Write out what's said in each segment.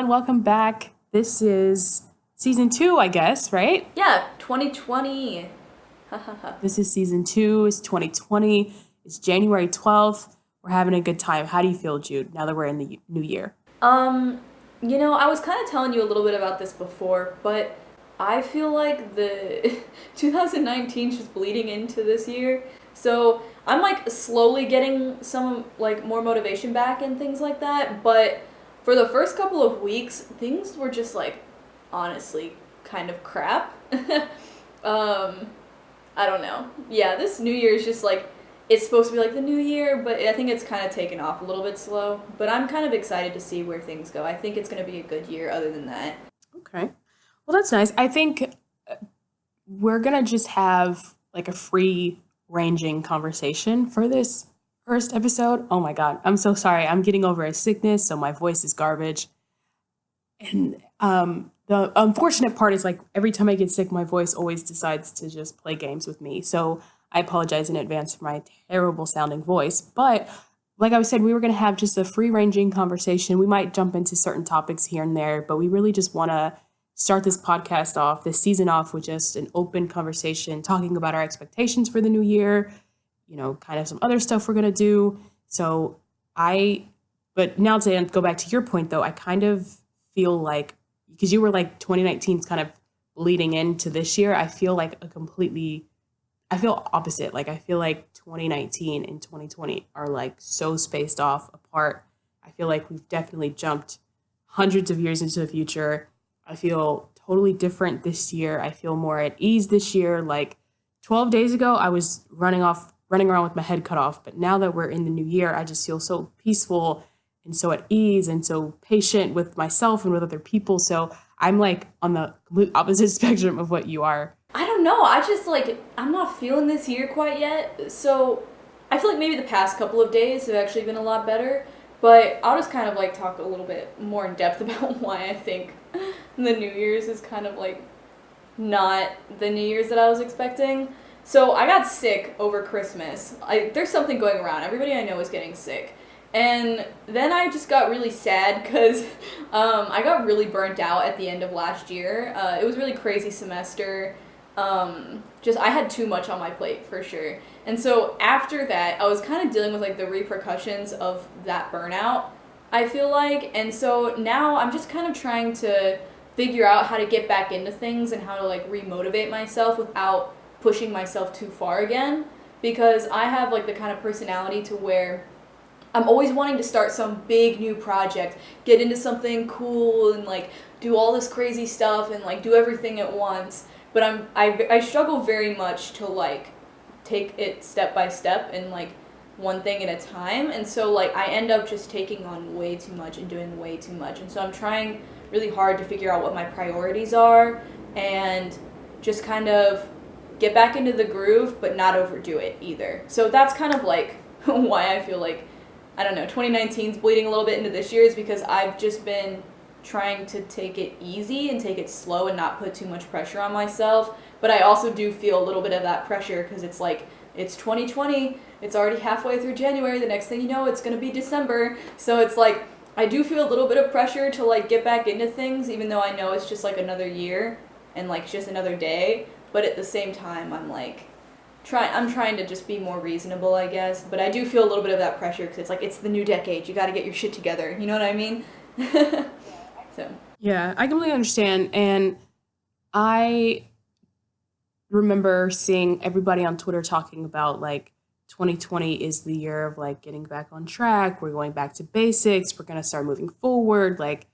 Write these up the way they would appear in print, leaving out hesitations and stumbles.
everyone. Welcome back. This is season 2, I guess, right? Yeah, 2020. Ha ha ha. This is season 2. It's 2020. It's January 12th. We're having a good time. How do you feel, Jude, now that we're in the new year? Um, I was kind of telling you a little bit about this before, but I feel like the 2019 is just bleeding into this year. So I'm like slowly getting some like more motivation back and things like that. But for the first couple of weeks, things were just like honestly kind of crap. um, I don't know. Yeah, this new year is just like it's supposed to be like the new year, but I think it's kind of taken off a little bit slow. But I'm kind of excited to see where things go. I think it's going to be a good year other than that. Okay. Well, that's nice. I think we're going to just have like a free ranging conversation for this first episode. Oh my God. I'm so sorry. I'm getting over a sickness, so my voice is garbage. And the unfortunate part is like every time I get sick, my voice always decides to just play games with me. So I apologize in advance for my terrible sounding voice. But like I said, we were going to have just a free ranging conversation. We might jump into certain topics here and there, but we really just want to start this podcast off, this season off with just an open conversation, talking about our expectations for the new year, kind of some other stuff we're going to do. So I, but now to go back to your point though, I kind of feel like, because you were like 2019 is kind of leading into this year, I feel opposite. Like I feel like 2019 and 2020 are like so spaced off apart. I feel like we've definitely jumped hundreds of years into the future. I feel totally different this year. I feel more at ease this year. Like 12 days ago, I was running around with my head cut off. But now that we're in the new year, I just feel so peaceful and so at ease and so patient with myself and with other people. So I'm like on the complete opposite spectrum of what you are. I don't know. I just like I'm not feeling this year quite yet. So I feel like maybe the past couple of days have actually been a lot better. But I'll just kind of like talk a little bit more in depth about why I think the New Year's is kind of like not the New Year's that I was expecting. So I got sick over Christmas. There's something going around. Everybody I know is getting sick. And then I just got really sad because I got really burnt out at the end of last year. It was a really crazy semester. Just I had too much on my plate for sure. And so after that, I was kind of dealing with like the repercussions of that burnout, I feel like. And so now I'm just kind of trying to figure out how to get back into things and how to like remotivate myself without pushing myself too far again. Because I have like the kind of personality to where I'm always wanting to start some big new project, get into something cool and like do all this crazy stuff and like do everything at once. But I struggle very much to like take it step by step and like one thing at a time. And so like I end up just taking on way too much and doing way too much. And so I'm trying really hard to figure out what my priorities are and just kind of get back into the groove but not overdo it either. So that's kind of like why I feel like I don't know, 2019's bleeding a little bit into this year is because I've just been trying to take it easy and take it slow and not put too much pressure on myself. But I also do feel a little bit of that pressure because it's like, it's 2020, it's already halfway through January, the next thing you know, it's going to be December. So it's like, I do feel a little bit of pressure to like get back into things, even though I know it's just like another year and like just another day. But at the same time, I'm trying to just be more reasonable, I guess. But I do feel a little bit of that pressure because it's like, it's the new decade. You got to get your shit together. You know what I mean? So. Yeah, I completely understand. And I remember seeing everybody on Twitter talking about like 2020 is the year of like getting back on track. We're going back to basics. We're going to start moving forward. Like,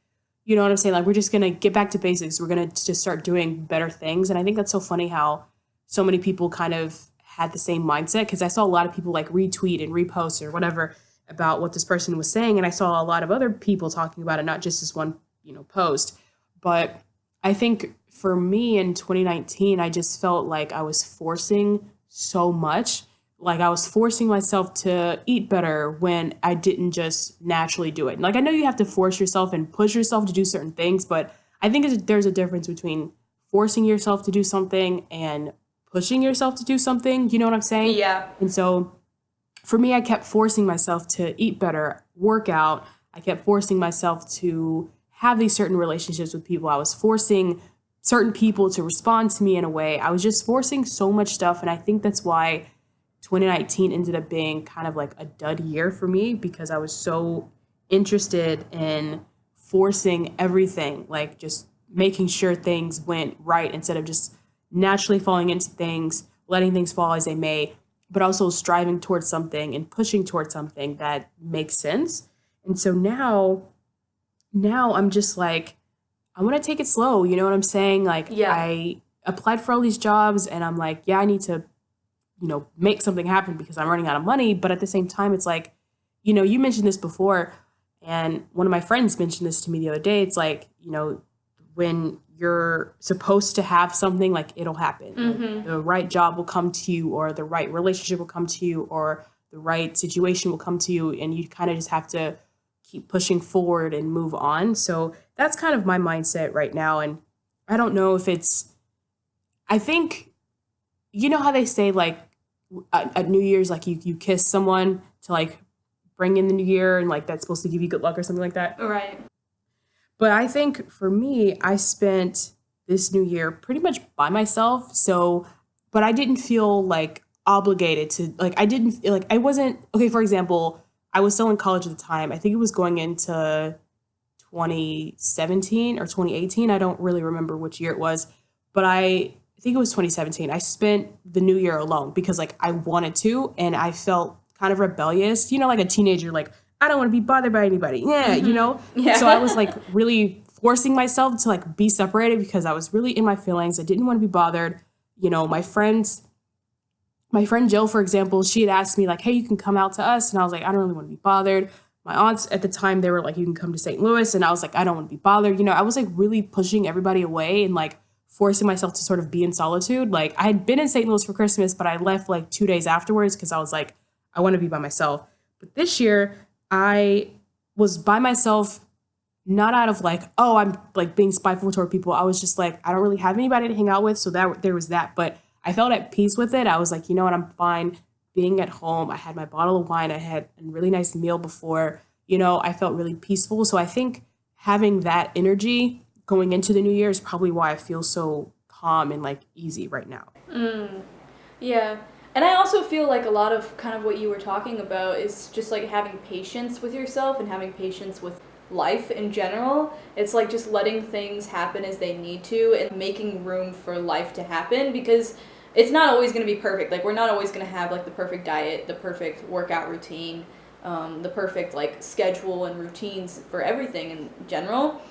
you know what I'm saying? Like, we're just going to get back to basics. We're going to just start doing better things. And I think that's so funny how so many people kind of had the same mindset because I saw a lot of people like retweet and repost or whatever about what this person was saying. And I saw a lot of other people talking about it, not just this one post. But I think for me in 2019, I just felt like I was forcing so much. Like I was forcing myself to eat better when I didn't just naturally do it. Like I know you have to force yourself and push yourself to do certain things, but I think there's a difference between forcing yourself to do something and pushing yourself to do something. You know what I'm saying? Yeah. And so for me, I kept forcing myself to eat better, work out. I kept forcing myself to have these certain relationships with people. I was forcing certain people to respond to me in a way. I was just forcing so much stuff. And I think that's why 2019 ended up being kind of like a dud year for me, because I was so interested in forcing everything, like just making sure things went right instead of just naturally falling into things, letting things fall as they may, but also striving towards something and pushing towards something that makes sense. And so now I'm just like, I want to take it slow. You know what I'm saying? Like, Yeah. I applied for all these jobs and I'm like, yeah, I need to, make something happen because I'm running out of money. But at the same time, it's like, you mentioned this before, and one of my friends mentioned this to me the other day. It's like, when you're supposed to have something, like, it'll happen. Like, the right job will come to you, or the right relationship will come to you, or the right situation will come to you. And you kind of just have to keep pushing forward and move on. So that's kind of my mindset right now. And I don't know if I think, how they say, like, at New Year's, like, you kiss someone to, like, bring in the new year, and, like, that's supposed to give you good luck or something like that. Right. But I think for me, I spent this new year pretty much by myself. So, but I didn't feel like obligated to, like, I wasn't, okay, for example, I was still in college at the time. I think it was going into 2017 or 2018. I don't really remember which year it was, but I think it was 2017. I spent the new year alone because, like, I wanted to, and I felt kind of rebellious, like a teenager, like, I don't want to be bothered by anybody. Yeah, Yeah. So I was, like, really forcing myself to, like, be separated because I was really in my feelings. I didn't want to be bothered. My friend Jill, for example, she had asked me, like, hey, you can come out to us. And I was like, I don't really want to be bothered. My aunts at the time, they were like, you can come to St. Louis. And I was like, I don't want to be bothered. I was, like, really pushing everybody away and, like, forcing myself to sort of be in solitude. Like, I had been in St. Louis for Christmas, but I left, like, 2 days afterwards because I was like, I want to be by myself. But this year, I was by myself, not out of, like, oh, I'm, like, being spiteful toward people. I was just like, I don't really have anybody to hang out with. So that there was that. But I felt at peace with it. I was like, you know what, I'm fine being at home. I had my bottle of wine. I had a really nice meal before. I felt really peaceful. So I think having that energy going into the new year is probably why I feel so calm and, like, easy right now. Yeah. And I also feel like a lot of kind of what you were talking about is just like having patience with yourself and having patience with life in general. It's like just letting things happen as they need to and making room for life to happen, because it's not always going to be perfect. Like, we're not always going to have, like, the perfect diet, the perfect workout routine, the perfect, like, schedule and routines for everything in general.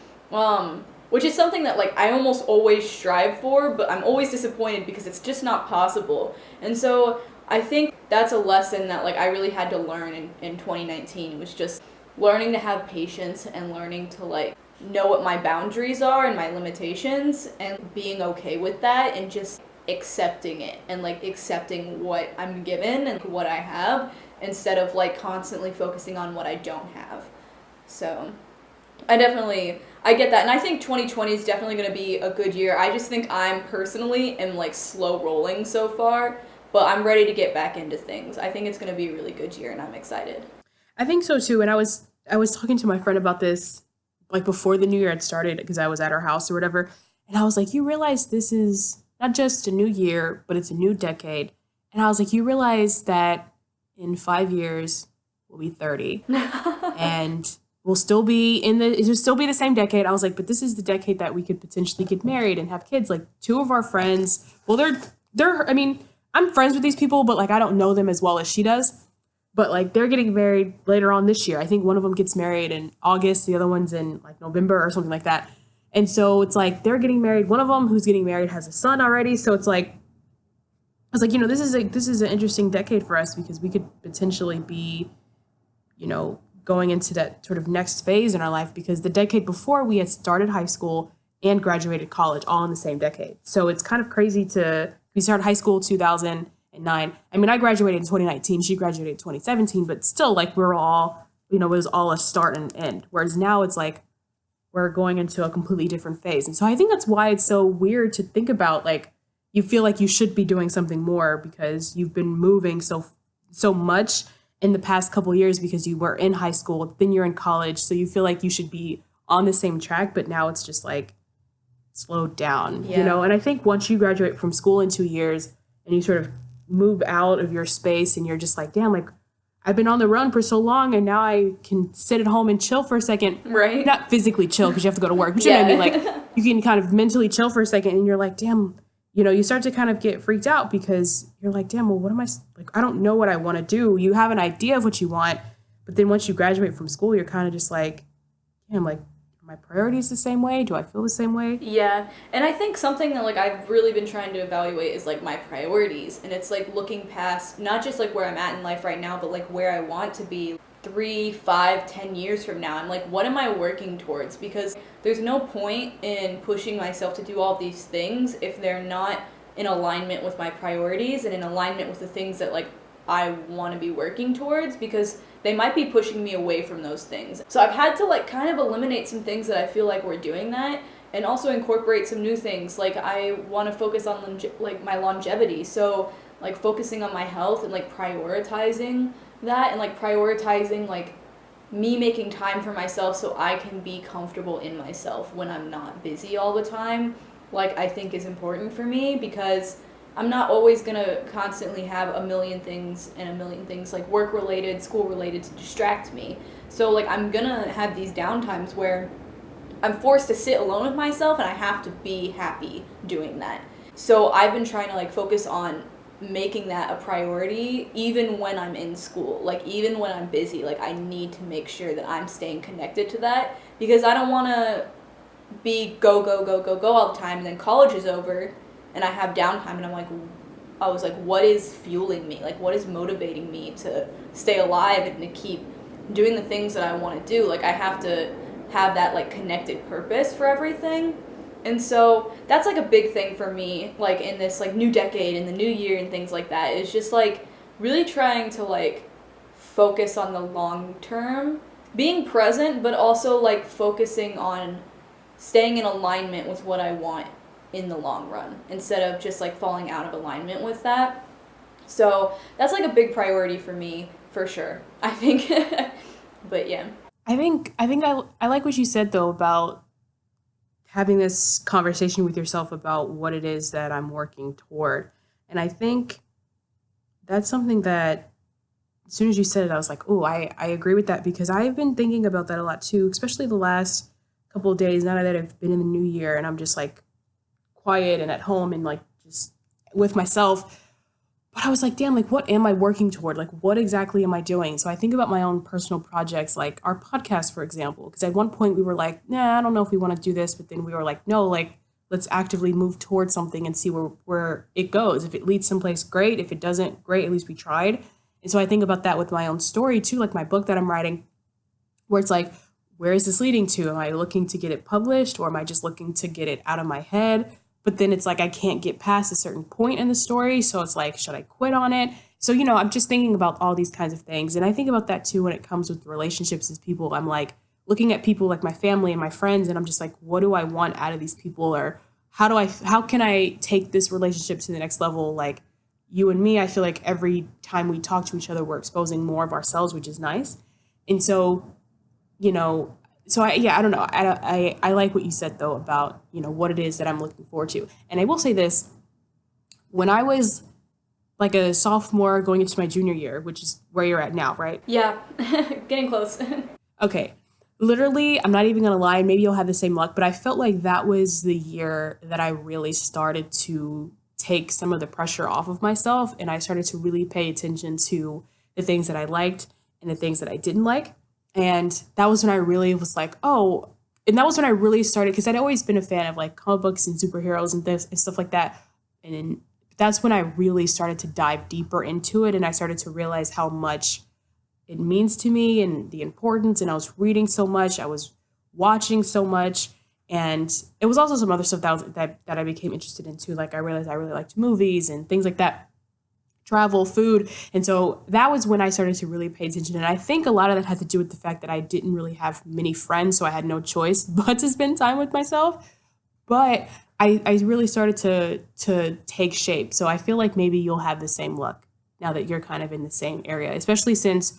Which is something that, like, I almost always strive for, but I'm always disappointed because it's just not possible. And so I think that's a lesson that, like, I really had to learn in 2019, was just learning to have patience and learning to, like, know what my boundaries are and my limitations and being okay with that and just accepting it and, like, accepting what I'm given and what I have instead of, like, constantly focusing on what I don't have. So I get that. And I think 2020 is definitely going to be a good year. I just think I'm personally am, like, slow rolling so far, but I'm ready to get back into things. I think it's going to be a really good year, and I'm excited. I think so too. And I was talking to my friend about this, like, before the new year had started, because I was at her house or whatever. And I was like, you realize this is not just a new year, but it's a new decade. And I was like, you realize that in 5 years, we'll be 30. And it'll still be the same decade. I was like, but this is the decade that we could potentially get married and have kids. Like, two of our friends, well, I mean, I'm friends with these people, but, like, I don't know them as well as she does. But, like, they're getting married later on this year. I think one of them gets married in August. The other one's in, like, November or something like that. And so it's like they're getting married. One of them who's getting married has a son already. So it's like, I was like, this is an interesting decade for us, because we could potentially be, going into that sort of next phase in our life, because the decade before we had started high school and graduated college all in the same decade. So it's kind of crazy we started high school 2009. I mean, I graduated in 2019. She graduated in 2017, but still, like, we're all, it was all a start and end. Whereas now it's like we're going into a completely different phase. And so I think that's why it's so weird to think about, like, you feel like you should be doing something more because you've been moving so much in the past couple of years, because you were in high school, then you're in college. So you feel like you should be on the same track, but now it's just like slowed down, Yeah. And I think once you graduate from school in 2 years and you sort of move out of your space and you're just like, damn, like I've been on the run for so long and now I can sit at home and chill for a second. Right. Not physically chill because you have to go to work, but you know what I mean? Yeah. Like you can kind of mentally chill for a second and you're like, damn, you start to kind of get freaked out because you're like, damn, well, what am I, like, I don't know what I want to do. You have an idea of what you want, but then once you graduate from school, you're kind of just like, damn, like, are my priorities the same way? Do I feel the same way? Yeah, and I think something that like I've really been trying to evaluate is like my priorities, and it's like looking past not just like where I'm at in life right now, but like where I want to be 3, 5, 10 years from now. I'm like, what am I working towards? Because there's no point in pushing myself to do all these things if they're not in alignment with my priorities and in alignment with the things that like I want to be working towards, because they might be pushing me away from those things. So I've had to like kind of eliminate some things that I feel like were doing that, and also incorporate some new things. Like I want to focus on like my longevity. So like focusing on my health and like prioritizing that, and like prioritizing like me making time for myself so I can be comfortable in myself when I'm not busy all the time, like I think is important for me, because I'm not always gonna constantly have a million things like work related, school related to distract me. So like I'm gonna have these downtimes where I'm forced to sit alone with myself and I have to be happy doing that. So I've been trying to like focus on making that a priority even when I'm in school. Like even when I'm busy, like I need to make sure that I'm staying connected to that, because I don't wanna be go all the time and then college is over and I have downtime and I was like, what is fueling me? Like, what is motivating me to stay alive and to keep doing the things that I want to do? Like, I have to have that, like, connected purpose for everything. And so that's, like, a big thing for me, like, in this, like, new decade and the new year and things like that. It's just, like, really trying to, like, focus on the long term, being present, but also, like, focusing on staying in alignment with what I want in the long run, instead of just like falling out of alignment with that. So that's like a big priority for me, for sure, I think. But yeah. I like what you said though about having this conversation with yourself about what it is that I'm working toward. And I think that's something that as soon as you said it, I was like, oh, I agree with that, because I've been thinking about that a lot too, especially the last couple of days now that I've been in the new year and I'm just like quiet and at home and like just with myself. But I was like, damn, like what am I working toward? Like what exactly am I doing? So I think about my own personal projects, like our podcast, for example, because at one point we were like, nah, I don't know if we want to do this. But then we were like, no, like let's actively move towards something and see where it goes. If it leads someplace, great. If it doesn't, great. At least we tried. And so I think about that with my own story too, like my book that I'm writing, where it's like, where is this leading to? Am I looking to get it published, or am I just looking to get it out of my head? But then it's like I can't get past a certain point in the story. So it's like, should I quit on it? So, I'm just thinking about all these kinds of things. And I think about that too when it comes with relationships as people. I'm like looking at people like my family and my friends, and I'm just like, what do I want out of these people? Or how can I take this relationship to the next level? Like you and me, I feel like every time we talk to each other, we're exposing more of ourselves, which is nice. And so, I don't know. I like what you said though about, what it is that I'm looking forward to. And I will say this, when I was like a sophomore going into my junior year, which is where you're at now, right? Yeah, getting close. Okay. Literally, I'm not even going to lie, maybe you'll have the same luck, but I felt like that was the year that I really started to take some of the pressure off of myself. And I started to really pay attention to the things that I liked and the things that I didn't like. And that was when I really was like, oh, and that was when I really started, because I'd always been a fan of like comic books and superheroes and this and stuff like that. And that's when I really started to dive deeper into it. And I started to realize how much it means to me and the importance. And I was reading so much, I was watching so much. And it was also some other stuff that I became interested in too. Like I realized I really liked movies and things like that. Travel, food. And so that was when I started to really pay attention. And I think a lot of that had to do with the fact that I didn't really have many friends, so I had no choice but to spend time with myself. But I really started to take shape. So I feel like maybe you'll have the same luck now that you're kind of in the same area, especially since,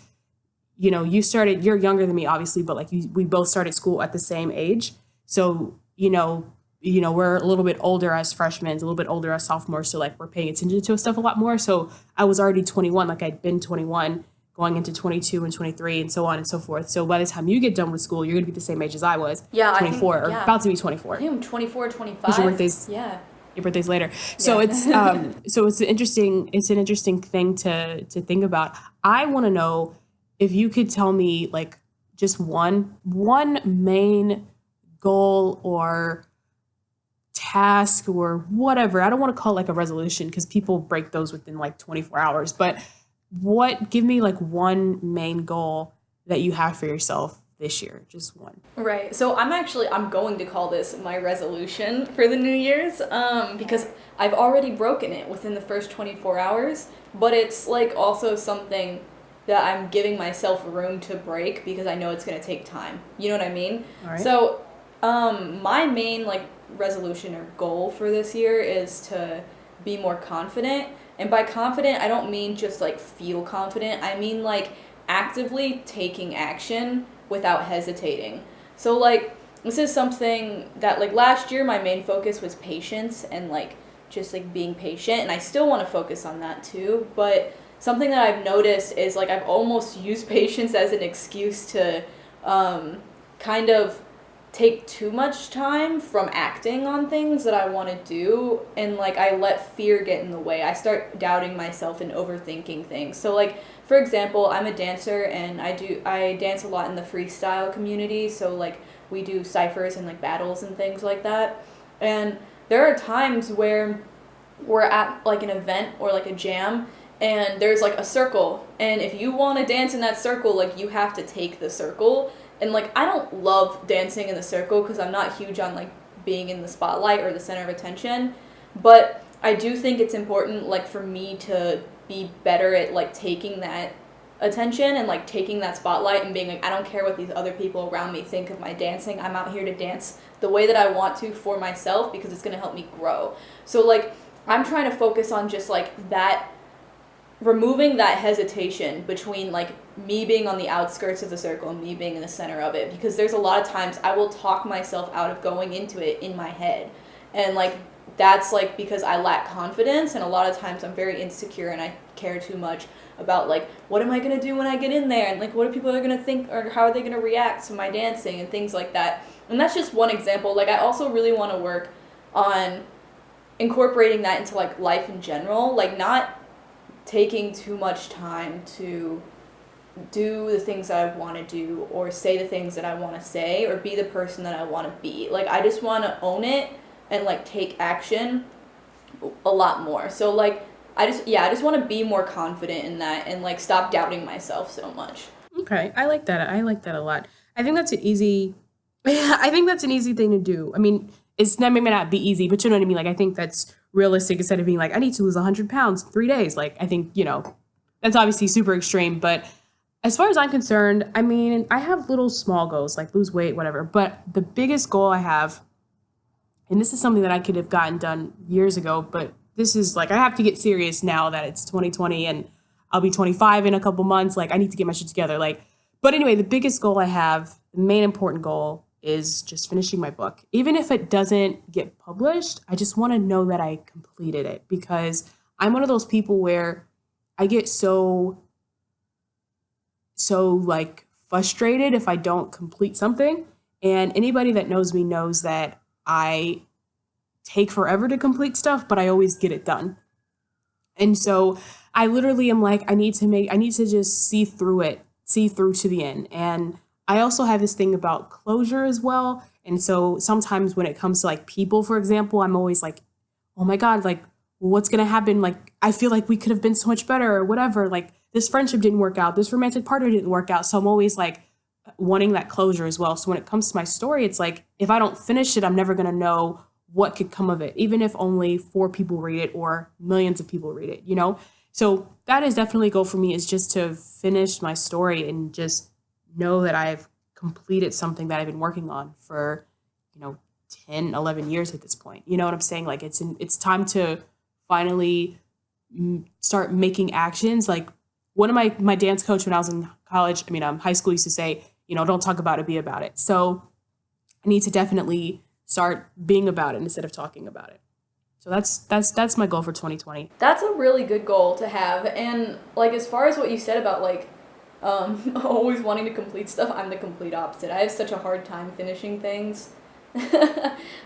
you're younger than me, obviously, but like we both started school at the same age. So, we're a little bit older as freshmen, a little bit older as sophomores. So like we're paying attention to stuff a lot more. So I was already 21, like I'd been 21 going into 22 and 23 and so on and so forth. So by the time you get done with school, you're going to be the same age as I was, Yeah, 24 or yeah. about to be I 24. think I'm 24, 25. Because Yeah. your birthday's later. So Yeah. it's an interesting thing to think about. I want to know if you could tell me like just one main goal or task or whatever. I don't want to call it like a resolution because people break those within like 24 hours, but give me like one main goal that you have for yourself this year, just one. Right. So I'm going to call this my resolution for the New Year's, because I've already broken it within the first 24 hours, but it's like also something that I'm giving myself room to break because I know it's going to take time. You know what I mean? All right. So, my main like resolution or goal for this year is to be more confident. And by confident, I don't mean just like feel confident. I mean like actively taking action without hesitating. So like this is something that like last year my main focus was patience and like just like being patient, and I still want to focus on that too, but something that I've noticed is like I've almost used patience as an excuse to kind of take too much time from acting on things that I want to do, and like I let fear get in the way. I start doubting myself and overthinking things. So like for example, I'm a dancer and I dance a lot in the freestyle community, so like we do ciphers and like battles and things like that. And there are times where we're at like an event or like a jam and there's like a circle, and if you want to dance in that circle, like you have to take the circle. And like I don't love dancing in the circle because I'm not huge on like being in the spotlight or the center of attention, but I do think it's important like for me to be better at like taking that attention and like taking that spotlight and being like, I don't care what these other people around me think of my dancing. I'm out here to dance the way that I want to for myself because it's going to help me grow. So like I'm trying to focus on just like that, removing that hesitation between like me being on the outskirts of the circle and me being in the center of it, because there's a lot of times I will talk myself out of going into it in my head, and like that's like because I lack confidence, and a lot of times I'm very insecure and I care too much about like what am I going to do when I get in there, and like what are people are going to think, or how are they going to react to my dancing and things like that. And that's just one example. Like I also really want to work on incorporating that into like life in general, like not taking too much time to do the things that I want to do or say the things that I want to say or be the person that I want to be. Like I just want to own it and like take action a lot more. So like I just want to be more confident in that and like stop doubting myself so much. Okay, I like that. I like that a lot. I think that's an easy. I think that's an easy thing to do. I mean, it's not maybe not be easy, but you know what I mean. Like I think that's realistic instead of being like I need to lose 100 pounds in 3 days. Like I think that's obviously super extreme. But as far as I'm concerned, I mean, I have little small goals like lose weight, whatever. But the biggest goal I have, and this is something that I could have gotten done years ago, but this is like I have to get serious now that it's 2020 and I'll be 25 in a couple months. Like I need to get my shit together. Like, but anyway, the biggest goal I have, the main important goal is just finishing my book. Even if it doesn't get published, I just want to know that I completed it, because I'm one of those people where I get so like frustrated if I don't complete something. And anybody that knows me knows that I take forever to complete stuff, but I always get it done. And so I literally am like, I need to just see through to the end. And I also have this thing about closure as well. And so sometimes when it comes to like people, for example, I'm always like, oh my God, like what's going to happen? Like, I feel like we could have been so much better or whatever. Like this friendship didn't work out. This romantic partner didn't work out. So I'm always like wanting that closure as well. So when it comes to my story, it's like, if I don't finish it, I'm never going to know what could come of it, even if only 4 people read it or millions of people read it, So that is definitely a goal for me, is just to finish my story and just know that I've completed something that I've been working on for, 10, 11 years at this point. You know what I'm saying? Like it's time to finally start making actions. Like one of my dance coach when I was in high school used to say, don't talk about it, be about it. So I need to definitely start being about it instead of talking about it. So that's my goal for 2020. That's a really good goal to have. And like as far as what you said about like always wanting to complete stuff, I'm the complete opposite. I have such a hard time finishing things.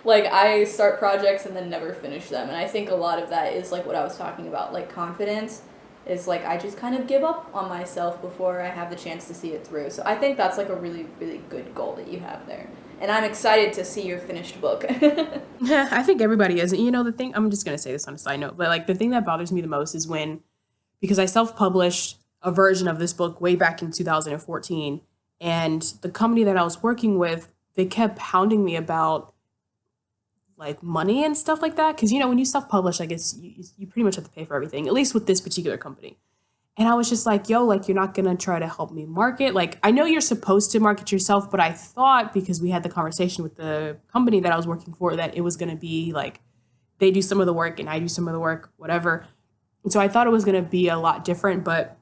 Like I start projects and then never finish them. And I think a lot of that is like what I was talking about, like confidence is like I just kind of give up on myself before I have the chance to see it through. So I think that's like a really, really good goal that you have there. And I'm excited to see your finished book. I think everybody is. The thing, I'm just going to say this on a side note, but like the thing that bothers me the most is because I self-published a version of this book way back in 2014, and the company that I was working with, they kept hounding me about like money and stuff like that. Cause when you self-publish, I guess you pretty much have to pay for everything, at least with this particular company. And I was just like, yo, like, you're not going to try to help me market. Like, I know you're supposed to market yourself, but I thought because we had the conversation with the company that I was working for that it was going to be like, they do some of the work and I do some of the work, whatever. And so I thought it was going to be a lot different. But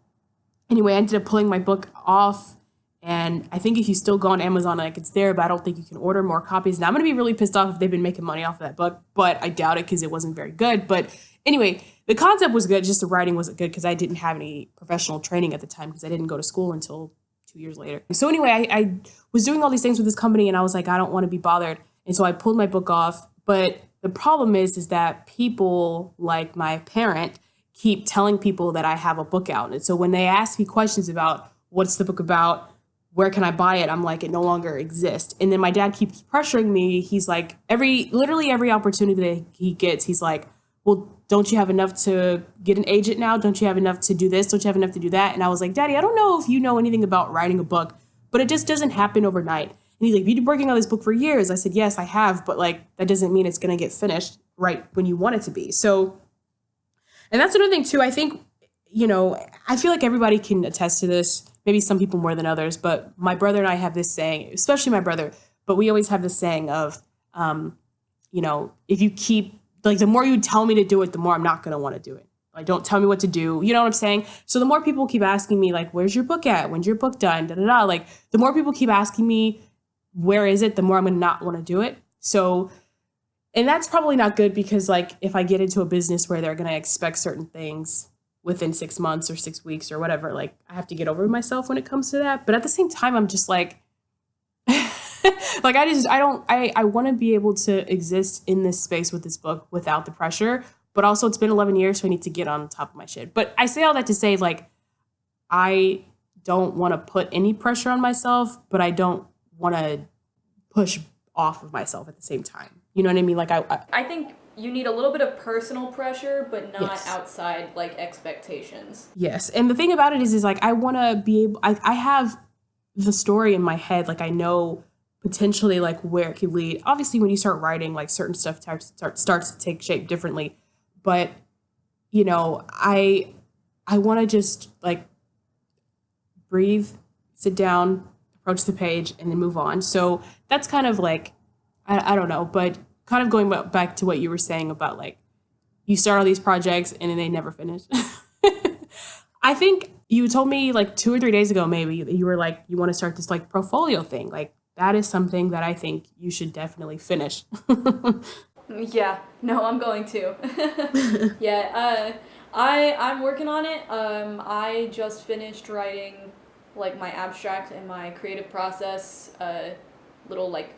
anyway, I ended up pulling my book off. And I think if you still go on Amazon, like it's there, but I don't think you can order more copies. Now I'm going to be really pissed off if they've been making money off of that book, but I doubt it because it wasn't very good. But anyway, the concept was good. Just the writing wasn't good because I didn't have any professional training at the time because I didn't go to school until 2 years later. So anyway, I was doing all these things with this company and I was like, I don't want to be bothered. And so I pulled my book off. But the problem is that people like my parent keep telling people that I have a book out. And so when they ask me questions about what's the book about, where can I buy it? I'm like, it no longer exists. And then my dad keeps pressuring me. He's like, literally every opportunity that he gets, he's like, well, don't you have enough to get an agent now? Don't you have enough to do this? Don't you have enough to do that? And I was like, Daddy, I don't know if you know anything about writing a book, but it just doesn't happen overnight. And he's like, you've been working on this book for years. I said, yes, I have. But like, that doesn't mean it's going to get finished right when you want it to be. So, and that's another thing too. I think, I feel like everybody can attest to this. Maybe some people more than others, but my brother and I have this saying, especially my brother, but we always have this saying of, if you keep, like, the more you tell me to do it, the more I'm not going to want to do it. Like, don't tell me what to do. You know what I'm saying? So the more people keep asking me, like, where's your book at? When's your book done? Da, da, da. Like, the more people keep asking me, where is it? The more I'm going to not want to do it. So, and that's probably not good because, like, if I get into a business where they're going to expect certain things within 6 months or 6 weeks or whatever, like I have to get over myself when it comes to that. But at the same time, I'm just like, like, I want to be able to exist in this space with this book without the pressure, but also it's been 11 years, so I need to get on top of my shit. But I say all that to say, like, I don't want to put any pressure on myself, but I don't want to push off of myself at the same time. You know what I mean? Like, I think you need a little bit of personal pressure, but not Yes. outside like expectations. Yes. And the thing about it is like, I want to be able, I have the story in my head. Like, I know potentially like where it could lead. Obviously, when you start writing, like certain stuff starts to take shape differently. But, I want to just like breathe, sit down, approach the page, and then move on. So that's kind of like, I don't know, but kind of going back to what you were saying about like, you start all these projects and then they never finish. I think you told me like 2 or 3 days ago, maybe you were like, you want to start this like portfolio thing. Like that is something that I think you should definitely finish. Yeah, no, I'm going to. Yeah, I'm working on it. I just finished writing like my abstract and my creative process, little like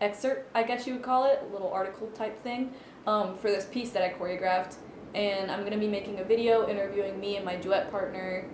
excerpt, I guess you would call it, a little article type thing, for this piece that I choreographed. And I'm gonna be making a video interviewing me and my duet partner,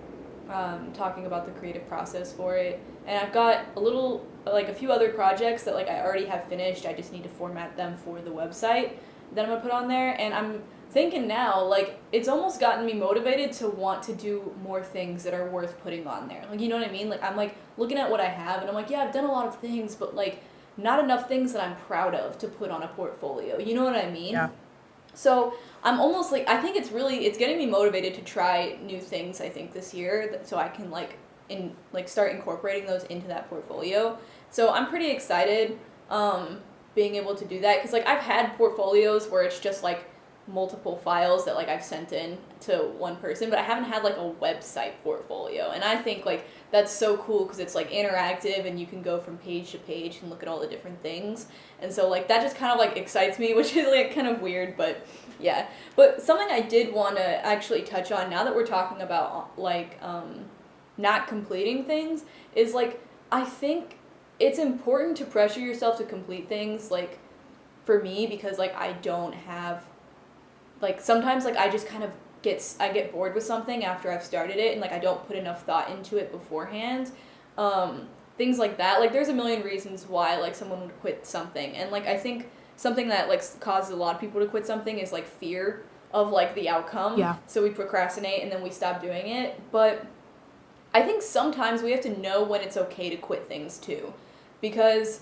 talking about the creative process for it. And I've got a few other projects that like I already have finished. I just need to format them for the website that I'm gonna put on there. And I'm thinking now, like, it's almost gotten me motivated to want to do more things that are worth putting on there. Like, you know what I mean? Like, I'm like looking at what I have and I'm like, yeah, I've done a lot of things, but like not enough things that I'm proud of to put on a portfolio. You know what I mean? Yeah. So I'm almost like, I think it's getting me motivated to try new things, I think, this year, so I can start incorporating those into that portfolio. So I'm pretty excited being able to do that, because like I've had portfolios where it's just like multiple files that like I've sent in to one person, but I haven't had like a website portfolio. And I think like that's so cool because it's like interactive and you can go from page to page and look at all the different things. And so like that just kind of like excites me, which is like kind of weird, but yeah. But something I did want to actually touch on now that we're talking about like not completing things is like I think it's important to pressure yourself to complete things like for me because like I don't have like sometimes like I just kind of get bored with something after I've started it and like I don't put enough thought into it beforehand. Things like that. Like there's a million reasons why like someone would quit something. And like I think something that like causes a lot of people to quit something is like fear of like the outcome. Yeah. So we procrastinate and then we stop doing it. But I think sometimes we have to know when it's okay to quit things too. Because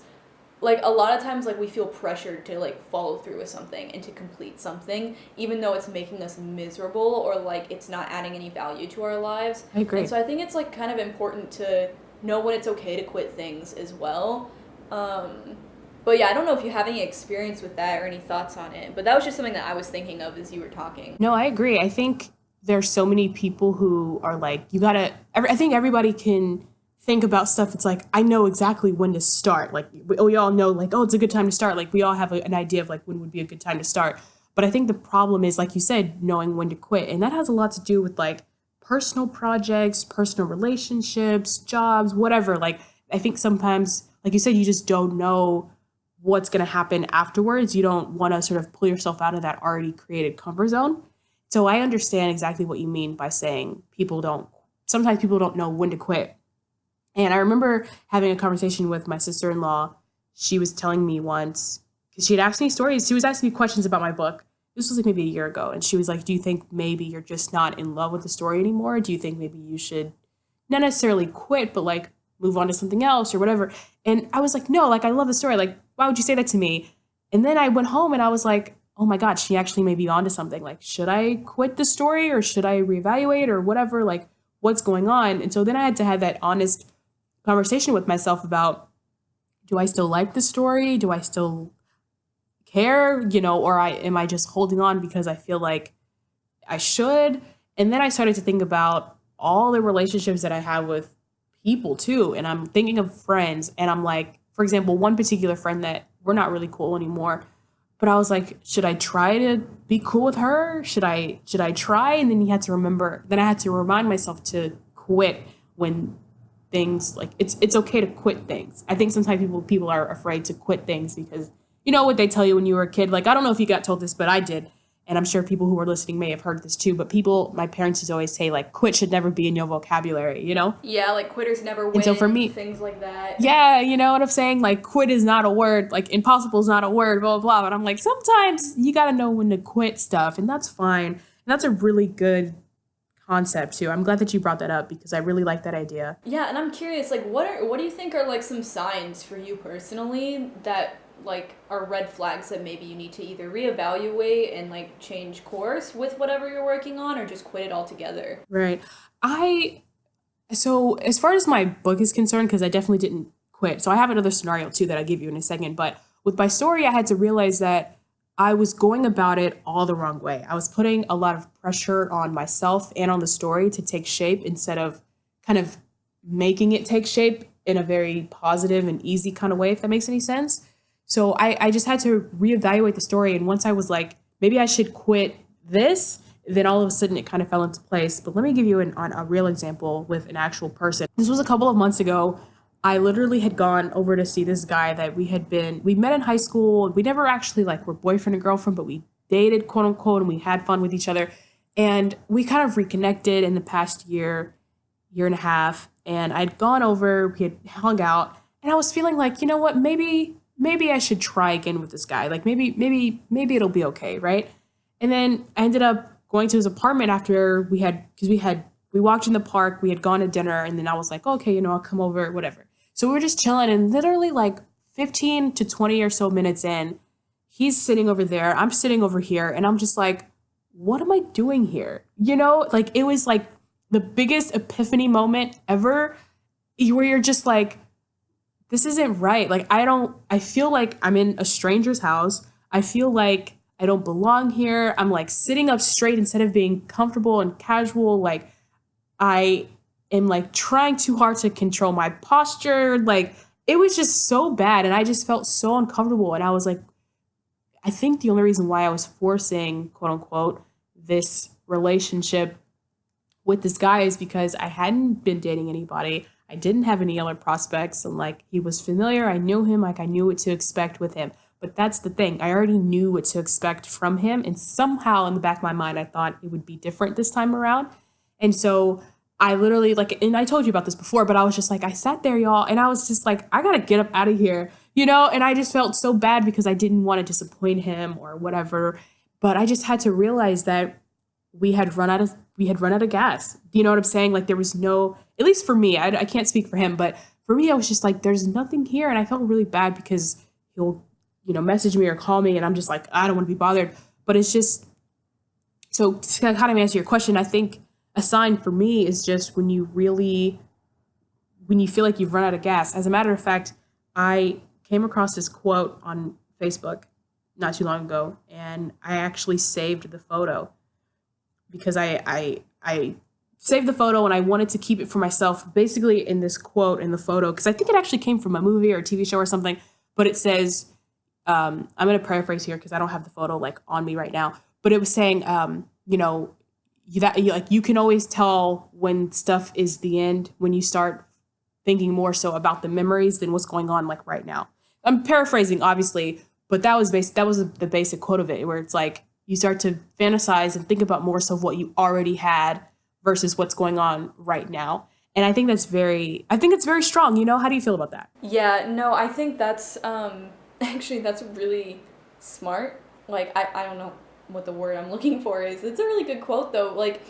like a lot of times like we feel pressured to like follow through with something and to complete something even though it's making us miserable or like it's not adding any value to our lives. I agree. And so I think it's like kind of important to know when it's okay to quit things as well. But yeah, I don't know if you have any experience with that or any thoughts on it, but that was just something that I was thinking of as you were talking. No, I agree. I think there's so many people who are like, I think everybody can think about stuff. It's like, I know exactly when to start. Like we all know like, oh, it's a good time to start. Like we all have an idea of like when would be a good time to start. But I think the problem is, like you said, knowing when to quit. And that has a lot to do with like personal projects, personal relationships, jobs, whatever. Like I think sometimes, like you said, you just don't know what's going to happen afterwards. You don't want to sort of pull yourself out of that already created comfort zone. So I understand exactly what you mean by saying sometimes people don't know when to quit. And I remember having a conversation with my sister-in-law. She was telling me once, because she had asked me stories, she was asking me questions about my book. This was like maybe a year ago. And she was like, do you think maybe you're just not in love with the story anymore? Do you think maybe you should not necessarily quit, but like move on to something else or whatever? And I was like, no, like I love the story. Like, why would you say that to me? And then I went home and I was like, oh my God, she actually may be onto something. Like, should I quit the story or should I reevaluate or whatever? Like, what's going on? And so then I had to have that honest conversation with myself about, do I still like the story? Do I still care? Or am I just holding on because I feel like I should? And then I started to think about all the relationships that I have with people too. And I'm thinking of friends and I'm like, for example, one particular friend that we're not really cool anymore, but I was like, should I try to be cool with her? Should I try? And then I had to remind myself to quit when things like it's okay to quit things. I think sometimes people are afraid to quit things because you know what they tell you when you were a kid. Like I don't know if you got told this, but I did, and I'm sure people who are listening may have heard this too. But my parents used to always say like quit should never be in your vocabulary. Yeah, like quitters never win. And so for me, things like that. Yeah, you know what I'm saying? Like quit is not a word. Like impossible is not a word. Blah blah blah. But I'm like sometimes you got to know when to quit stuff, and that's fine. And that's a really good concept too. I'm glad that you brought that up because I really like that idea. Yeah, and I'm curious, like what do you think are like some signs for you personally that like are red flags that maybe you need to either reevaluate and like change course with whatever you're working on or just quit it altogether? Right. So as far as my book is concerned, because I definitely didn't quit. So I have another scenario too that I'll give you in a second. But with my story, I had to realize that I was going about it all the wrong way. I was putting a lot of pressure on myself and on the story to take shape instead of kind of making it take shape in a very positive and easy kind of way, if that makes any sense. So I just had to reevaluate the story. And once I was like, maybe I should quit this, then all of a sudden it kind of fell into place. But let me give you a real example with an actual person. This was a couple of months ago. I literally had gone over to see this guy that we met in high school. We never actually like were boyfriend and girlfriend, but we dated, quote unquote, and we had fun with each other. And we kind of reconnected in the past year and a half. And I'd gone over, we had hung out, and I was feeling like, you know what, maybe I should try again with this guy. Like maybe it'll be okay, right? And then I ended up going to his apartment after we walked in the park, we had gone to dinner, and then I was like, okay, I'll come over, whatever. So we were just chilling, and literally like 15 to 20 or so minutes in, he's sitting over there, I'm sitting over here, and I'm just like, what am I doing here? Like it was like the biggest epiphany moment ever where you're just like, this isn't right. Like I feel like I'm in a stranger's house. I feel like I don't belong here. I'm like sitting up straight instead of being comfortable and casual. Like I am like trying too hard to control my posture. Like it was just so bad. And I just felt so uncomfortable. And I was like, I think the only reason why I was forcing, quote unquote, this relationship with this guy is because I hadn't been dating anybody. I didn't have any other prospects. And like he was familiar. I knew him. Like I knew what to expect with him. But that's the thing. I already knew what to expect from him. And somehow in the back of my mind, I thought it would be different this time around. And so I literally like, and I told you about this before, but I was just like, I sat there, y'all, and I was just like, I gotta get up out of here, you know? And I just felt so bad because I didn't want to disappoint him or whatever. But I just had to realize that we had run out of gas. You know what I'm saying? Like there was no, at least for me, I can't speak for him, but for me, I was just like, there's nothing here. And I felt really bad because he'll, you know, message me or call me and I'm just like, I don't want to be bothered. But it's just, so to kind of answer your question, I think a sign for me is just when you feel like you've run out of gas. As a matter of fact, I came across this quote on Facebook not too long ago, and I actually saved the photo because I saved the photo and I wanted to keep it for myself. Basically, in this quote in the photo, because I think it actually came from a movie or a TV show or something, but it says, I'm going to paraphrase here because I don't have the photo like on me right now, but it was saying, you know, you can always tell when stuff is the end when you start thinking more so about the memories than what's going on like right now. I'm paraphrasing, obviously, but that was the basic quote of it, where it's like you start to fantasize and think about more so what you already had versus what's going on right now. And I think it's very strong. You know, how do you feel about that? Yeah, no, I think that's actually that's really smart. Like I don't know what the word I'm looking for is. It's a really good quote though. Like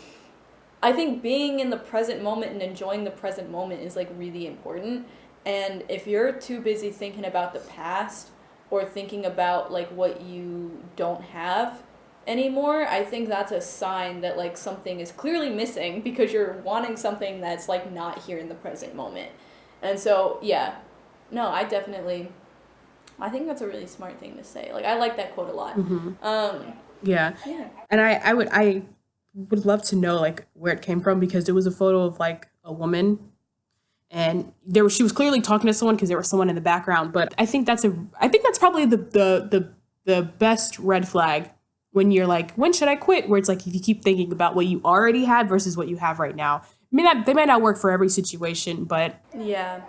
I think being in the present moment and enjoying the present moment is like really important. And if you're too busy thinking about the past or thinking about like what you don't have anymore, I think that's a sign that like something is clearly missing because you're wanting something that's like not here in the present moment. And so, yeah. No, I think that's a really smart thing to say. Like I like that quote a lot. Yeah. Yeah. And I would love to know like where it came from because there was a photo of like a woman and she was clearly talking to someone because there was someone in the background. But I think that's probably the best red flag when you're like, when should I quit? Where it's like if you keep thinking about what you already had versus what you have right now. They may not work for every situation, but Yeah.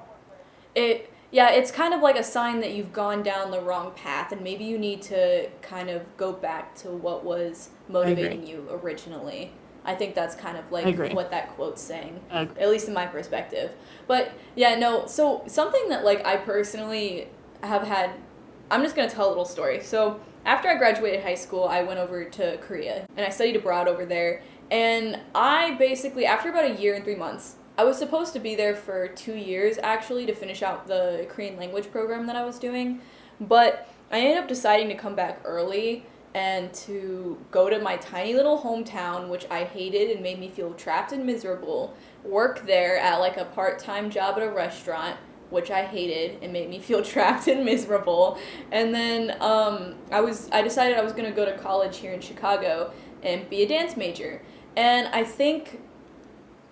It's kind of like a sign that you've gone down the wrong path and maybe you need to kind of go back to what was I agree. motivating you originally. I think that's kind of I like agree. what that quote's saying, I agree. at least in my perspective. But yeah, no, so something that like I personally have had, I'm just going to tell a little story. So after I graduated high school, I went over to Korea and I studied abroad over there. And I basically, after about a year and 3 months, I was supposed to be there for 2 years actually to finish out the Korean language program that I was doing. But I ended up deciding to come back early and to go to my tiny little hometown, which I hated and made me feel trapped and miserable, work there at like a part-time job at a restaurant, which I hated and made me feel trapped and miserable. And then I decided I was going to go to college here in Chicago and be a dance major. And I think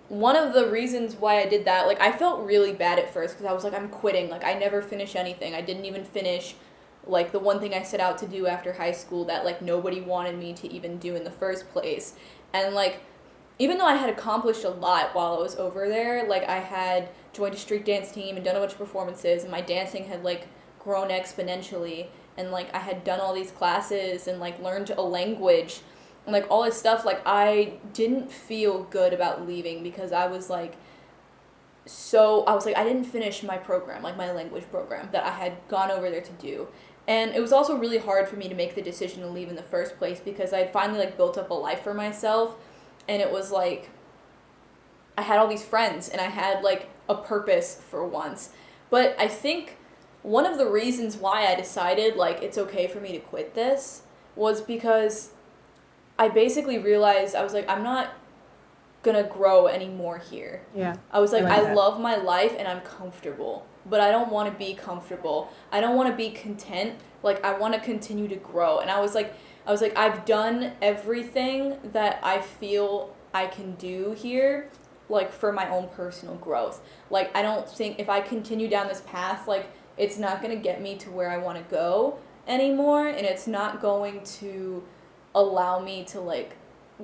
one of the reasons why I did that, like I felt really bad at first because I was like, I'm quitting. Like I never finish anything. I didn't even finish like the one thing I set out to do after high school that like nobody wanted me to even do in the first place. And like even though I had accomplished a lot while I was over there, like I had joined a street dance team and done a bunch of performances and my dancing had like grown exponentially and like I had done all these classes and like learned a language and like all this stuff, like I didn't feel good about leaving because I was like I didn't finish my program, like my language program that I had gone over there to do. And it was also really hard for me to make the decision to leave in the first place because I had finally like built up a life for myself and it was like I had all these friends and I had like a purpose for once. But I think one of the reasons why I decided like it's okay for me to quit this was because I basically realized I was like, I'm not gonna grow anymore here. Yeah. I was like, like I that. love my life and I'm comfortable, but I don't want to be comfortable. I don't want to be content. Like, I want to continue to grow. And I was like, I was like, I've done everything that I feel I can do here, like for my own personal growth. Like, I don't think if I continue down this path, like, it's not going to get me to where I want to go anymore, and it's not going to allow me to, like,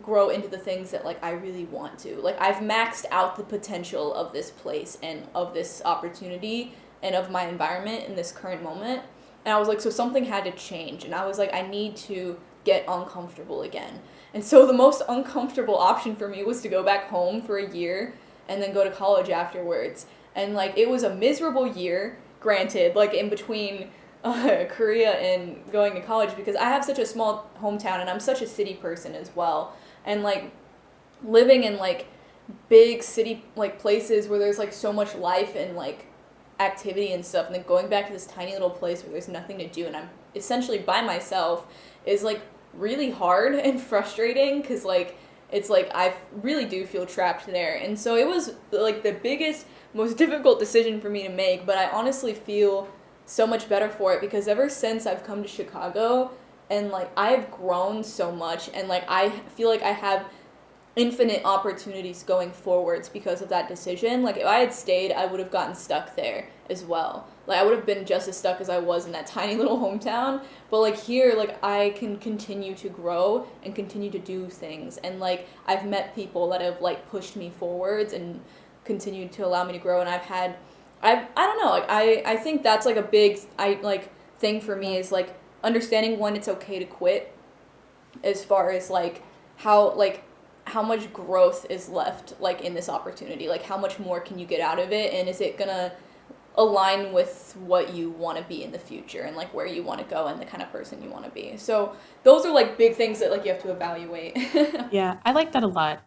grow into the things that, like, I really want to. Like, I've maxed out the potential of this place and of this opportunity and of my environment in this current moment. And I was like, so something had to change. And I was like, I need to get uncomfortable again. And so the most uncomfortable option for me was to go back home for a year and then go to college afterwards. And, like, it was a miserable year, granted, like, in between Korea and going to college, because I have such a small hometown and I'm such a city person as well. And, like, living in, like, big city, like, places where there's, like, so much life and, like, activity and stuff, and then going back to this tiny little place where there's nothing to do and I'm essentially by myself is, like, really hard and frustrating, because, like, it's like I really do feel trapped there. And so it was, like, the biggest, most difficult decision for me to make, but I honestly feel so much better for it, because ever since I've come to Chicago, and, like, I've grown so much, and, like, I feel like I have infinite opportunities going forwards because of that decision. Like, if I had stayed, I would have gotten stuck there as well. Like, I would have been just as stuck as I was in that tiny little hometown. But, like, here, like, I can continue to grow and continue to do things. And, like, I've met people that have, like, pushed me forwards and continued to allow me to grow. And I don't know, like, I think that's, like, a big, thing for me is, like, understanding when it's okay to quit, as far as, like, how much growth is left, like, in this opportunity. Like, how much more can you get out of it, and is it gonna align with what you want to be in the future, and, like, where you want to go and the kind of person you want to be. So those are, like, big things that, like, you have to evaluate. Yeah, I like that a lot.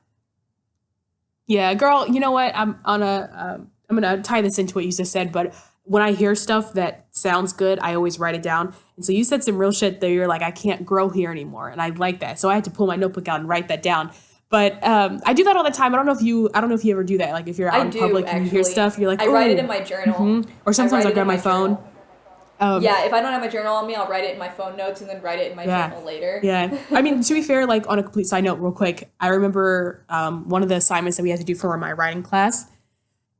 Yeah, girl, you know what? I'm gonna tie this into what you just said, but when I hear stuff that sounds good, I always write it down. And so you said some real shit that you're like, I can't grow here anymore, and I like that. So I had to pull my notebook out and write that down. But I do that all the time. I don't know if you ever do that. Like, if you're out I in do, public and you hear actually. stuff, you're like, I write it in oh. my journal. Or I sometimes write I'll it grab in my my phone. journal. Yeah, if I don't have my journal on me, I'll write it in my phone notes and then write it in my Yeah. journal later. Yeah. I mean, to be fair, like, on a complete side note, real quick, I remember one of the assignments that we had to do for my writing class.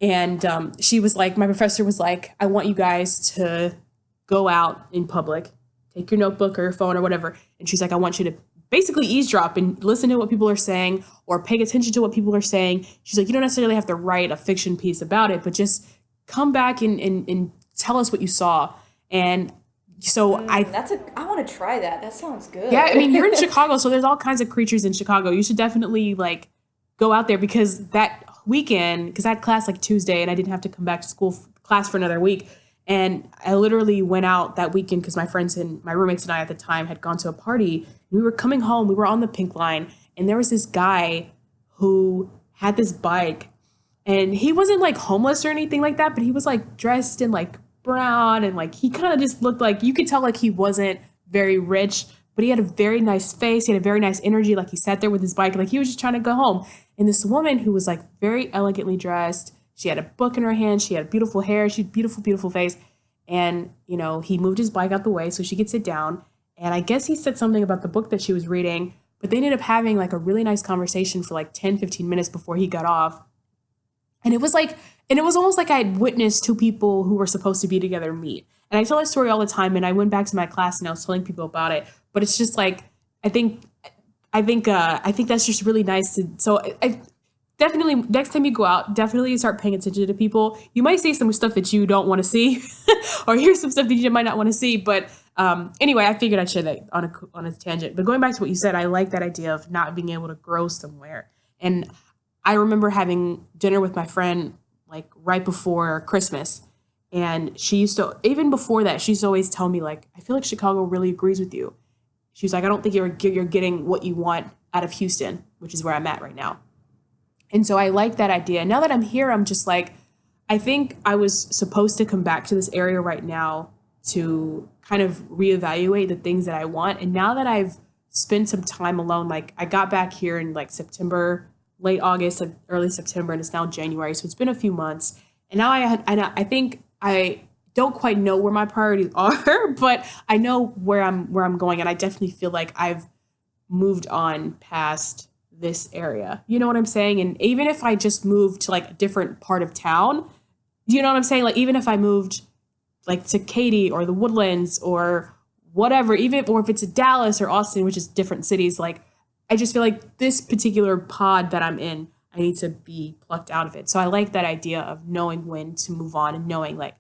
And she was like, my professor was like, I want you guys to go out in public, take your notebook or your phone or whatever. And she's like, I want you to basically eavesdrop and listen to what people are saying, or pay attention to what people are saying. She's like, you don't necessarily have to write a fiction piece about it, but just come back and tell us what you saw. And so I want to try that. That sounds good. yeah, I mean, you're in Chicago, so there's all kinds of creatures in Chicago. You should definitely, like, go out there, because that weekend, because I had class like Tuesday and I didn't have to come back to school class for another week. And I literally went out that weekend because my friends and my roommates and I at the time had gone to a party. And we were coming home. We were on the Pink Line, and there was this guy who had this bike, and he wasn't, like, homeless or anything like that, but he was, like, dressed in, like, brown, and, like, he kind of just looked like, you could tell, like, he wasn't very rich, but he had a very nice face. He had a very nice energy. Like, he sat there with his bike, like, he was just trying to go home. And this woman who was, like, very elegantly dressed, she had a book in her hand, she had beautiful hair, she had beautiful, beautiful face. And, you know, he moved his bike out the way so she could sit down. And I guess he said something about the book that she was reading, but they ended up having, like, a really nice conversation for, like, 10, 15 minutes before he got off. And it was like, and it was almost like I had witnessed two people who were supposed to be together meet. And I tell that story all the time, and I went back to my class and I was telling people about it. But it's just like, I think that's just really nice. I definitely, next time you go out, definitely start paying attention to people. You might see some stuff that you don't want to see, or hear some stuff that you might not want to see. But anyway, I figured I'd share that on a tangent. But going back to what you said, I like that idea of not being able to grow somewhere. And I remember having dinner with my friend, like, right before Christmas. And she used to, even before that, she used to always tell me, like, I feel like Chicago really agrees with you. She's like, I don't think you're getting what you want out of Houston, which is where I'm at right now. And so I like that idea. Now that I'm here, I'm just like, I think I was supposed to come back to this area right now to kind of reevaluate the things that I want. And now that I've spent some time alone, like, I got back here in, like, September, late August, early September, and it's now January. So it's been a few months. And now I think I don't quite know where my priorities are, but I know where I'm going, and I definitely feel like I've moved on past this area. You know what I'm saying? And even if I just moved to like a different part of town, you know what I'm saying? Like even if I moved like to Katy or the Woodlands or whatever, or if it's a Dallas or Austin, which is different cities, like I just feel like this particular pod that I'm in, I need to be plucked out of it. So I like that idea of knowing when to move on and knowing like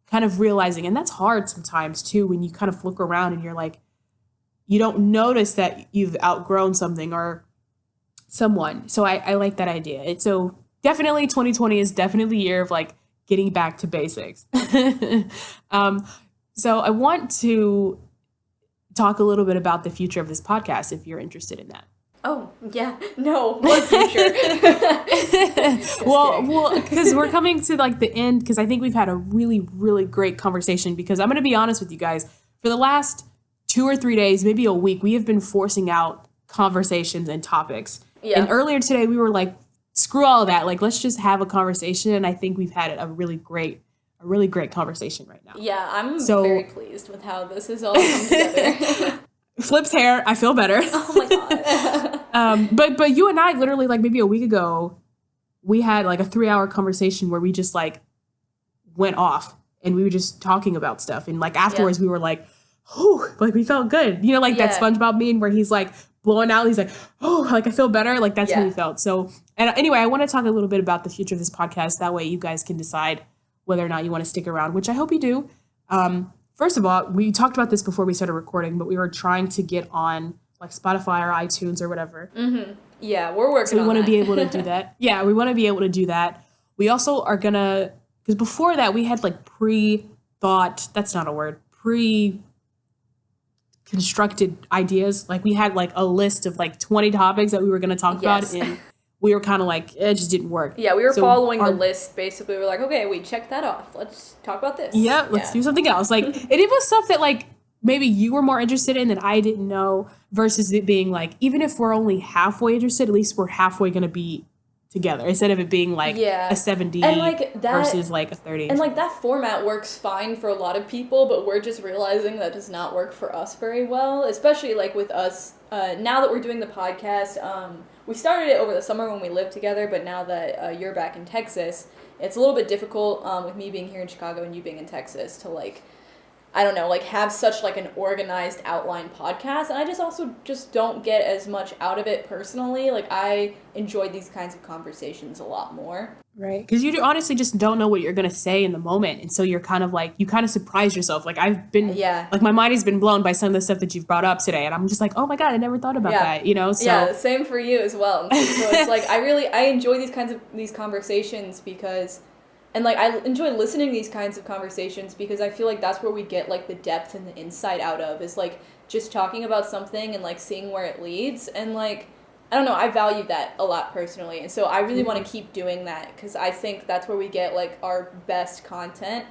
kind of realizing, and that's hard sometimes too, when you kind of look around and you're like, you don't notice that you've outgrown something or someone. So I like that idea. So definitely 2020 is definitely the year of like getting back to basics. So I want to talk a little bit about the future of this podcast if you're interested in that. Oh, yeah. No, what future? well, because we're coming to like the end, because I think we've had a really, really great conversation, because I'm going to be honest with you guys, for the last 2 or 3 days, maybe a week, we have been forcing out conversations and topics. Yeah. And earlier today, we were like, screw all of that. Like, let's just have a conversation. And I think we've had a really great conversation right now. Yeah, I'm very pleased with how this has all come together. Flip's hair, I feel better. Oh my God. But you and I literally like maybe a week ago, we had like a 3-hour conversation where we just like went off and we were just talking about stuff. And like afterwards we were like, oh, like we felt good. You know, like that SpongeBob meme where he's like blowing out. He's like, oh, like I feel better. Like that's how we felt. So, and anyway, I want to talk a little bit about the future of this podcast. That way you guys can decide whether or not you want to stick around, which I hope you do. First of all, we talked about this before we started recording, but we were trying to get on like Spotify or iTunes or whatever. Mm-hmm. Yeah, we're working on that. So we want to be able to do that. Yeah, we want to be able to do that. We also are going to, because before that we had like pre-thought, that's not a word, pre-constructed ideas. Like we had like a list of like 20 topics that we were going to talk about, and we were kind of like, it just didn't work. Yeah, we were following the list. Basically, we were like, okay, we checked that off. Let's talk about this. Yeah, let's do something else. Like, and it was stuff that like maybe you were more interested in that I didn't know, versus it being like, even if we're only halfway interested, at least we're halfway going to be together, instead of it being like a 70 and like that, versus like a 30. And like that format works fine for a lot of people, but we're just realizing that does not work for us very well, especially like with us. Now that we're doing the podcast, we started it over the summer when we lived together, but now that you're back in Texas, it's a little bit difficult with me being here in Chicago and you being in Texas to like, I don't know, like have such like an organized outline podcast. And I just also just don't get as much out of it personally. Like I enjoy these kinds of conversations a lot more. Right. Because you honestly just don't know what you're going to say in the moment. And so you're kind of like, you kind of surprise yourself. Like I've been, like my mind has been blown by some of the stuff that you've brought up today. And I'm just like, oh my God, I never thought about that, you know? So. Yeah, same for you as well. So it's like, I enjoy these conversations because, and like I enjoy listening to these kinds of conversations because I feel like that's where we get like the depth and the insight out of, is like just talking about something and like seeing where it leads. And like, I don't know, I value that a lot personally. And so I really want to keep doing that because I think that's where we get like our best content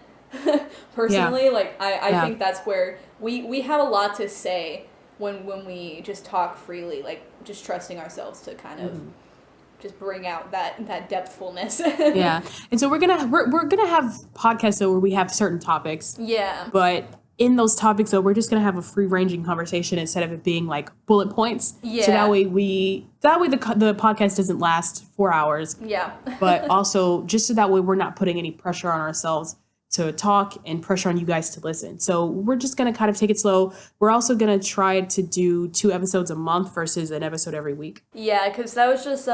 personally. Like I think that's where we have a lot to say when we just talk freely, like just trusting ourselves to kind of just bring out that depthfulness. Yeah. And so we're gonna have podcasts though where we have certain topics. Yeah. But in those topics though, we're just gonna have a free ranging conversation instead of it being like bullet points. Yeah. So that way the podcast doesn't last 4 hours. Yeah. But also just so that way we're not putting any pressure on ourselves to talk and pressure on you guys to listen. So we're just going to kind of take it slow. We're also going to try to do 2 episodes a month versus an episode every week. Yeah, because that was just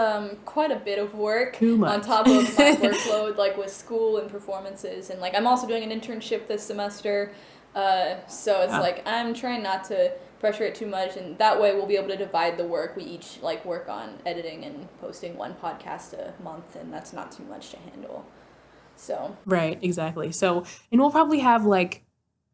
quite a bit of work on top of my workload, like with school and performances. And like I'm also doing an internship this semester. So it's like I'm trying not to pressure it too much. And that way we'll be able to divide the work. We each like work on editing and posting 1 podcast a month. And that's not too much to handle. So right, exactly. So, and we'll probably have like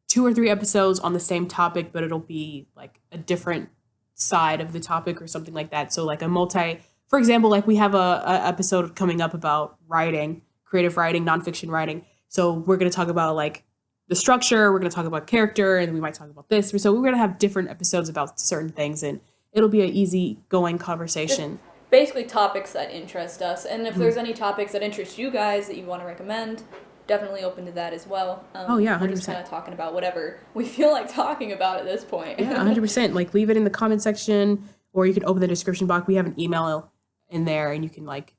2 or 3 episodes on the same topic, but it'll be like a different side of the topic or something like that. So like for example, like we have a episode coming up about writing, creative writing, nonfiction writing. So we're going to talk about like the structure, we're going to talk about character, and then we might talk about this. So we're going to have different episodes about certain things, and it'll be an easy going conversation. Basically topics that interest us, and if there's any topics that interest you guys that you want to recommend, definitely open to that as well. Oh yeah, 100%. We're just kind of talking about whatever we feel like talking about at this point. Yeah, 100%. Like, leave it in the comment section, or you can open the description box. We have an email in there, and you can like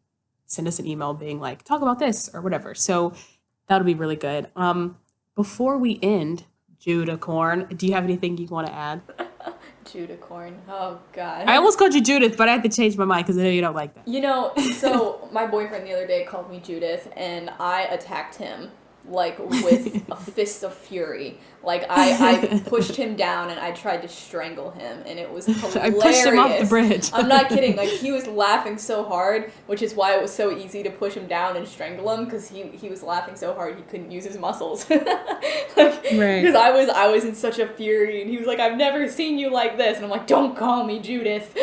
send us an email being like, talk about this or whatever. So that'll be really good. Before we end, Judicorn, do you have anything you want to add? Judicorn. Oh, God. I almost called you Judith, but I had to change my mind because I know you don't like that. You know, so my boyfriend the other day called me Judith, and I attacked him, like, with a fist of fury. Like, I pushed him down, and I tried to strangle him, and it was hilarious. I pushed him off the bridge. I'm not kidding. Like, he was laughing so hard, which is why it was so easy to push him down and strangle him, because he was laughing so hard he couldn't use his muscles. Right. Because I was in such a fury, and he was like, I've never seen you like this. And I'm like, don't call me Judith.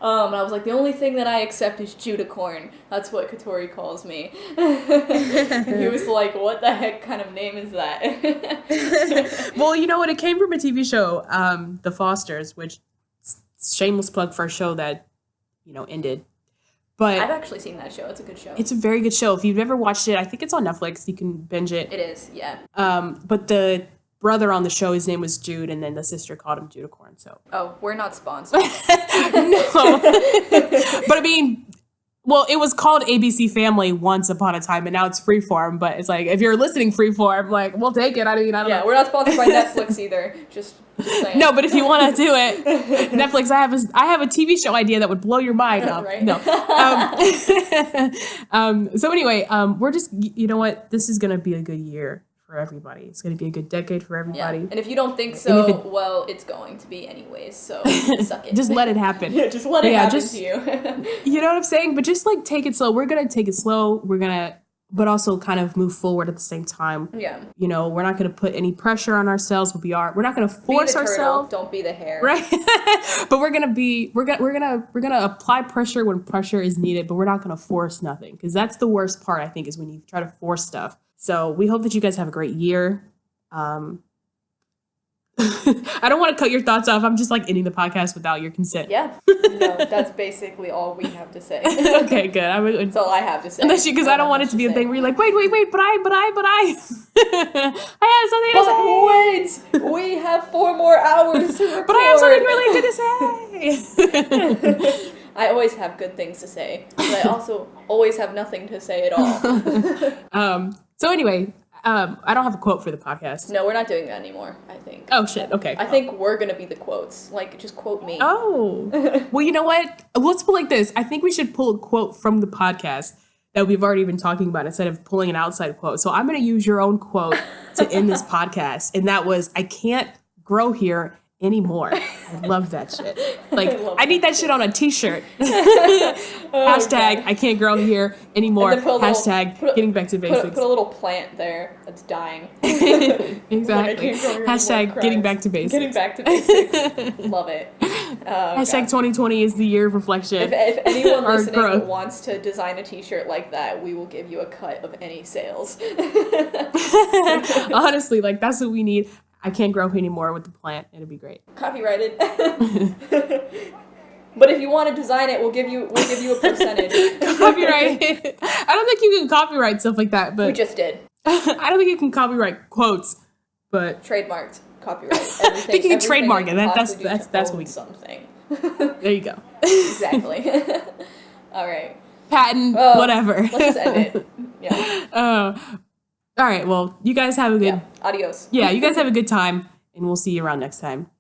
And I was like, the only thing that I accept is Judicorn. That's what Katori calls me. And he was like, what the heck kind of name is that? Well, you know what? It came from a TV show, The Fosters, which, shameless plug for a show that, ended. But I've actually seen that show. It's a good show. It's a very good show. If you've never watched it, I think it's on Netflix. You can binge it. It is, yeah. But the brother on the show, his name was Jude, and then the sister called him Judicorn. So. Oh, we're not sponsored. No. But I mean, well, it was called ABC Family once upon a time, and now it's Freeform. But it's like, if you're listening Freeform, like, we'll take it. I don't know. Yeah, we're not sponsored by Netflix either. Just saying. No, but if you want to do it, Netflix, I have a TV show idea that would blow your mind up. Right? No. So anyway, we're just, you know what? This is going to be a good year for everybody. It's going to be a good decade for everybody. Yeah. And if you don't think so, well, it's going to be anyways. So suck it. Just let it happen. Yeah, just let it happen to you. You know what I'm saying? But just like take it slow. We're going to take it slow. We're going to, but also kind of move forward at the same time. Yeah. We're not going to put any pressure on ourselves. We're not going to force ourselves. Don't be the hare. Right. But we're going to apply pressure when pressure is needed, but we're not going to force nothing. Because that's the worst part, I think, is when you try to force stuff. So we hope that you guys have a great year. I don't want to cut your thoughts off. I'm just like ending the podcast without your consent. Yeah. No, that's basically all we have to say. Okay, good. That's all I have to say. Because I don't want it to be a thing where you're like, wait, but I I have something to say. Wait, we have 4 more hours to record. But I have something really good to say. I always have good things to say, but I also always have nothing to say at all. So anyway, I don't have a quote for the podcast. No, we're not doing that anymore, I think. Oh, shit. Okay. I think we're going to be the quotes. Like, just quote me. Oh. Well, you know what? Let's put it like this. I think we should pull a quote from the podcast that we've already been talking about instead of pulling an outside quote. So I'm going to use your own quote to end this podcast. And that was, I can't grow here anymore. I love that shit. Like, I need that shit on a t-shirt. Hashtag, God. I can't grow here anymore. Hashtag, getting back to basics. Put a little plant there that's dying. Exactly. Hashtag, getting back to basics. Getting back to basics. Love it. Hashtag 2020 is the year of reflection. If anyone listening wants to design a t-shirt like that, we will give you a cut of any sales. Honestly, like, that's what we need. I can't grow anymore with the plant. It'll be great. Copyrighted. But if you want to design it, we'll give you a percentage. Copyright. I don't think you can copyright stuff like that, but we just did. I don't think you can copyright quotes, but trademarked copyright. I think you can trademark it. That's what we something. There you go. Exactly. All right. Patent, whatever. Let's just end it. Yeah. All right, well, you guys have a good... Adios. Yeah, you guys have a good time, and we'll see you around next time.